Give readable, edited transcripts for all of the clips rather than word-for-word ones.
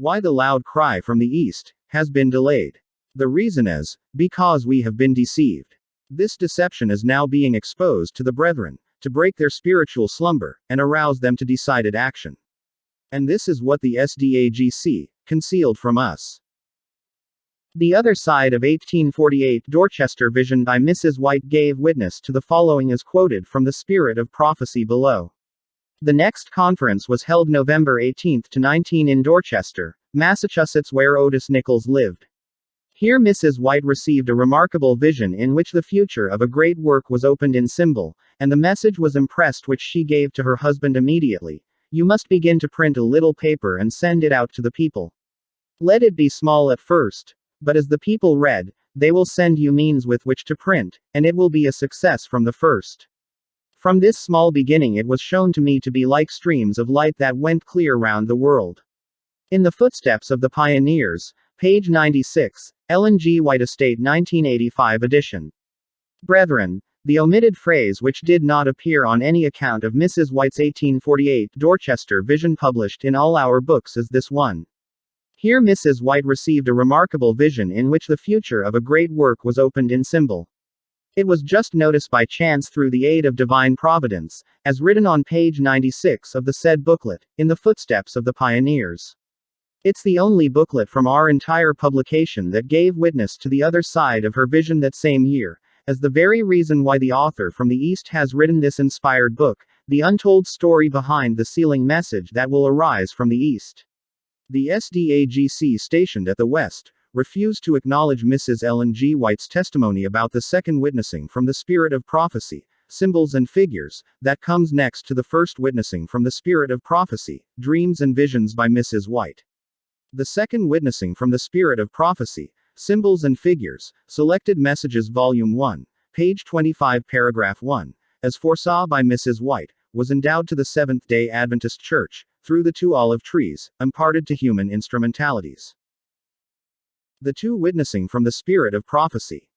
Why the loud cry from the east has been delayed. The reason is, because we have been deceived. This deception is now being exposed to the brethren, to break their spiritual slumber, and arouse them to decided action. And this is what the SDA GC concealed from us. The Other Side of 1848 Dorchester Vision by Mrs. White gave witness to the following as quoted from the Spirit of Prophecy below. The next conference was held November 18 to 19 in Dorchester, Massachusetts, where Otis Nichols lived. Here Mrs. White received a remarkable vision in which the future of a great work was opened in symbol, and the message was impressed which she gave to her husband immediately. You must begin to print a little paper and send it out to the people. Let it be small at first, but as the people read, they will send you means with which to print, and it will be a success from the first. From this small beginning it was shown to me to be like streams of light that went clear round the world. In the footsteps of the pioneers, page 96, Ellen G. White Estate 1985 edition. Brethren, the omitted phrase which did not appear on any account of Mrs. White's 1848 Dorchester Vision published in all our books is this one. Here Mrs. White received a remarkable vision in which the future of a great work was opened in symbol. It was just noticed by chance through the aid of divine providence, as written on page 96 of the said booklet, in the footsteps of the pioneers. It's the only booklet from our entire publication that gave witness to the other side of her vision that same year, as the very reason why the author from the East has written this inspired book, the untold story behind the sealing message that will arise from the East. The SDA GC stationed at the West refused to acknowledge Mrs. Ellen G. White's testimony about the second witnessing from the Spirit of Prophecy, Symbols and Figures, that comes next to the first witnessing from the Spirit of Prophecy, Dreams and Visions by Mrs. White. The second witnessing from the Spirit of Prophecy, Symbols and Figures, Selected Messages Volume 1, page 25 paragraph 1, as foresaw by Mrs. White, was endowed to the Seventh-day Adventist Church, through the two olive trees, imparted to human instrumentalities. The two witnessing from the Spirit of Prophecy.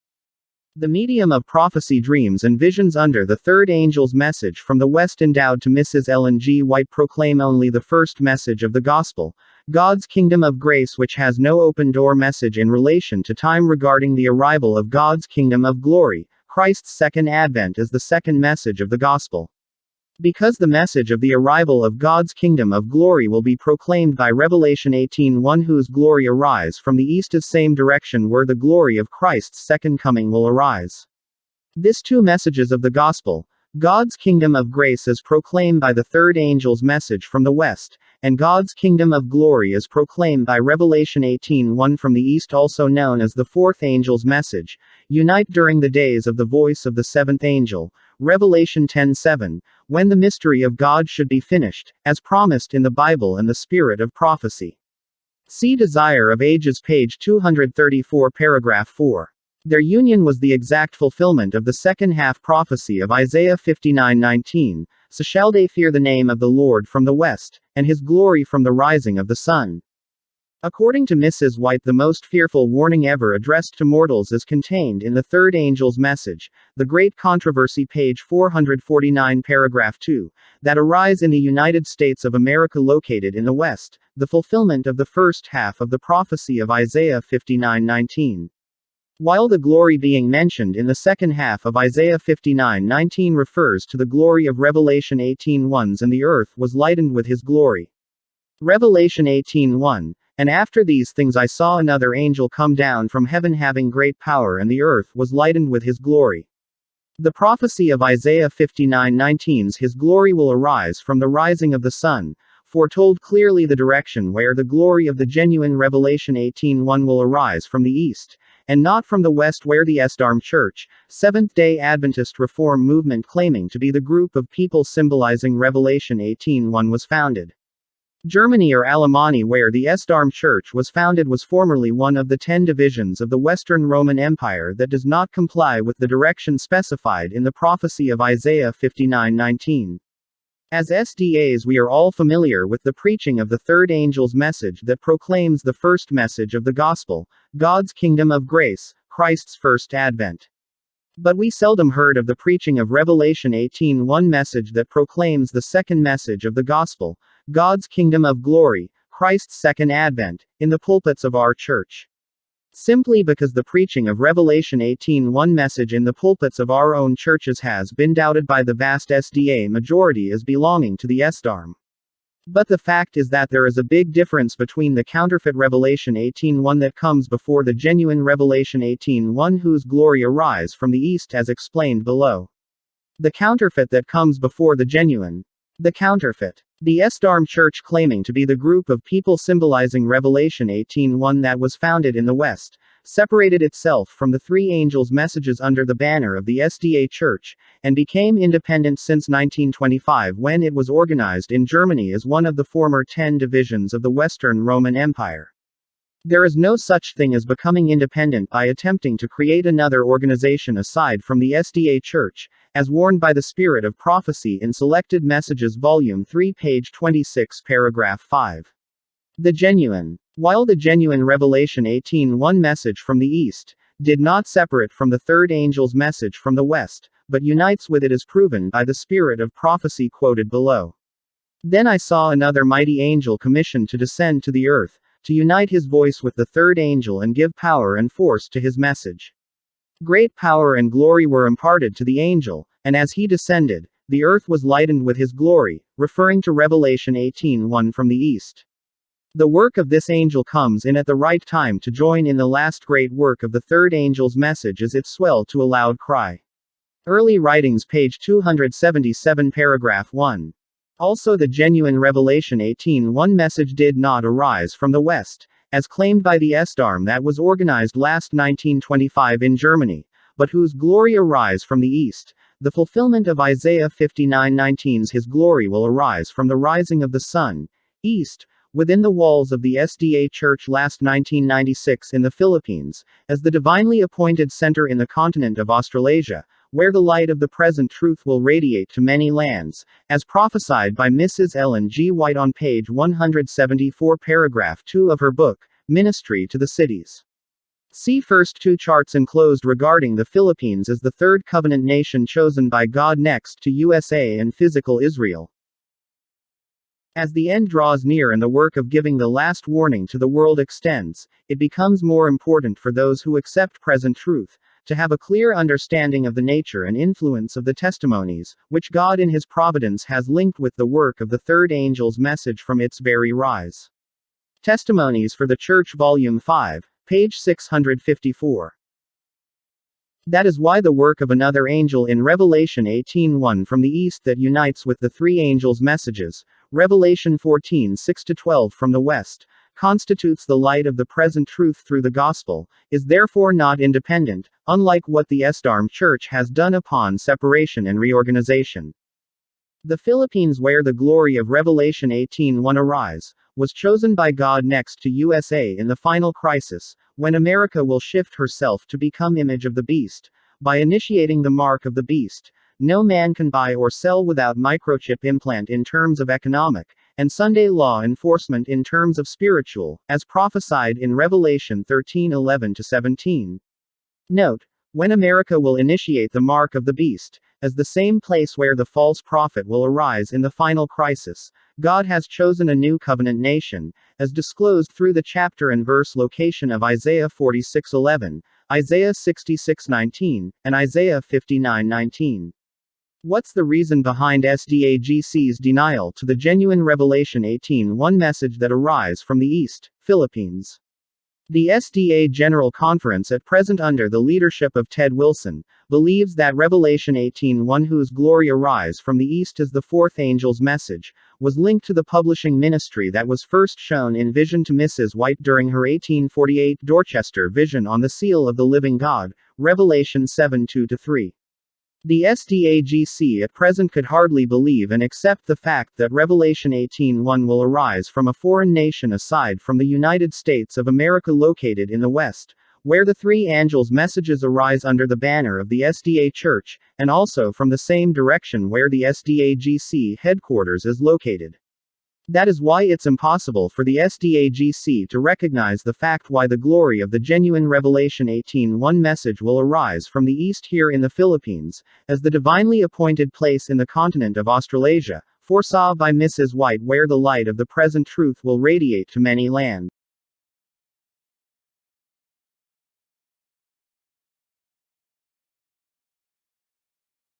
The medium of prophecy, dreams and visions under the third angel's message from the West endowed to Mrs. Ellen G. White proclaim only the first message of the Gospel, God's kingdom of grace, which has no open door message in relation to time regarding the arrival of God's kingdom of glory. Christ's second advent is the second message of the Gospel. Because the message of the arrival of God's kingdom of glory will be proclaimed by Revelation 18:1, whose glory arise from the east is same direction where the glory of Christ's second coming will arise. This two messages of the Gospel, God's kingdom of grace is proclaimed by the third angel's message from the west, and God's kingdom of glory is proclaimed by Revelation 18:1 from the east, also known as the fourth angel's message, unite during the days of the voice of the seventh angel, Revelation 10:7, when the mystery of God should be finished, as promised in the Bible and the Spirit of Prophecy. See Desire of Ages page 234 paragraph 4. Their union was the exact fulfillment of the second half prophecy of Isaiah 59:19, so shall they fear the name of the Lord from the west, and his glory from the rising of the sun. According to Mrs. White, the most fearful warning ever addressed to mortals is contained in the third angel's message, The Great Controversy page 449 paragraph 2, that arise in the United States of America located in the West, the fulfillment of the first half of the prophecy of Isaiah 59:19. While the glory being mentioned in the second half of Isaiah 59:19 refers to the glory of Revelation 18:1, and the earth was lightened with his glory. Revelation 18:1, and after these things I saw another angel come down from heaven having great power, and the earth was lightened with his glory. The prophecy of Isaiah 59:19's his glory will arise from the rising of the sun, foretold clearly the direction where the glory of the genuine Revelation 18:1 will arise from the east, and not from the west where the SDA Church, Seventh-day Adventist Reform movement claiming to be the group of people symbolizing Revelation 18:1 was founded. Germany or Alemannia, where the SDA Church was founded, was formerly one of the 10 divisions of the Western Roman Empire that does not comply with the direction specified in the prophecy of Isaiah 59:19. As SDAs, we are all familiar with the preaching of the third angel's message that proclaims the first message of the gospel, God's kingdom of grace, Christ's first advent. But we seldom heard of the preaching of Revelation 18:1 message that proclaims the second message of the gospel, God's kingdom of glory, Christ's second advent, in the pulpits of our church. Simply because the preaching of Revelation 18:1 message in the pulpits of our own churches has been doubted by the vast SDA majority as belonging to the SDARM. But the fact is that there is a big difference between the counterfeit Revelation 18:1 that comes before the genuine Revelation 18:1 whose glory arise from the east as explained below. The counterfeit that comes before the genuine. The counterfeit. The SDARM Church claiming to be the group of people symbolizing Revelation 18:1 that was founded in the West, separated itself from the three angels' messages under the banner of the SDA Church, and became independent since 1925 when it was organized in Germany as one of the former 10 divisions of the Western Roman Empire. There is no such thing as becoming independent by attempting to create another organization aside from the SDA Church, as warned by the Spirit of Prophecy in Selected Messages Volume 3 page 26 paragraph 5. The genuine. While the genuine Revelation 18:1 message from the East did not separate from the third angel's message from the West, but unites with it as proven by the Spirit of Prophecy quoted below. Then I saw another mighty angel commissioned to descend to the earth, to unite his voice with the third angel and give power and force to his message. Great power and glory were imparted to the angel, and as he descended, the earth was lightened with his glory, referring to Revelation 18:1 from the East. The work of this angel comes in at the right time to join in the last great work of the third angel's message as it swelled to a loud cry. Early Writings page 277 paragraph 1. Also the genuine Revelation 18:1 message did not arise from the West, as claimed by the SDARM that was organized last 1925 in Germany, but whose glory arise from the East, the fulfillment of Isaiah 59:19's His glory will arise from the rising of the sun, East, within the walls of the SDA Church last 1996 in the Philippines, as the divinely appointed center in the continent of Australasia, where the light of the present truth will radiate to many lands, as prophesied by Mrs. Ellen G. White on page 174 paragraph 2 of her book, Ministry to the Cities. See first two charts enclosed regarding the Philippines as the third covenant nation chosen by God next to USA and physical Israel. As the end draws near and the work of giving the last warning to the world extends, it becomes more important for those who accept present truth, to have a clear understanding of the nature and influence of the testimonies, which God in His providence has linked with the work of the third angel's message from its very rise. Testimonies for the Church Volume 5, page 654. That is why the work of another angel in Revelation 18:1 from the East that unites with the three angels' messages, Revelation 14:6-12 from the West, constitutes the light of the present truth through the gospel, is therefore not independent, unlike what the SDARM Church has done upon separation and reorganization. The Philippines, where the glory of Revelation 18:1 arise, was chosen by God next to USA in the final crisis, when America will shift herself to become image of the beast, by initiating the mark of the beast. No man can buy or sell without microchip implant in terms of economic, and Sunday law enforcement in terms of spiritual, as prophesied in Revelation 13:11-17. Note, when America will initiate the mark of the beast, as the same place where the false prophet will arise in the final crisis, God has chosen a new covenant nation, as disclosed through the chapter and verse location of Isaiah 46:11, Isaiah 66:19, and Isaiah 59:19. What's the reason behind SDA GC's denial to the genuine Revelation 18:1 message that arise from the East, Philippines? The SDA General Conference at present under the leadership of Ted Wilson, believes that Revelation 18:1 whose glory arise from the East as the fourth angel's message, was linked to the publishing ministry that was first shown in vision to Mrs. White during her 1848 Dorchester Vision on the Seal of the Living God, Revelation 7:2-3. The SDA GC at present could hardly believe and accept the fact that Revelation 18:1 will arise from a foreign nation aside from the United States of America located in the West, where the three angels' messages arise under the banner of the SDA Church, and also from the same direction where the SDA GC headquarters is located. That is why it's impossible for the SDA GC to recognize the fact why the glory of the genuine Revelation 18:1 message will arise from the East here in the Philippines, as the divinely appointed place in the continent of Australasia, foresaw by Mrs. White, where the light of the present truth will radiate to many lands.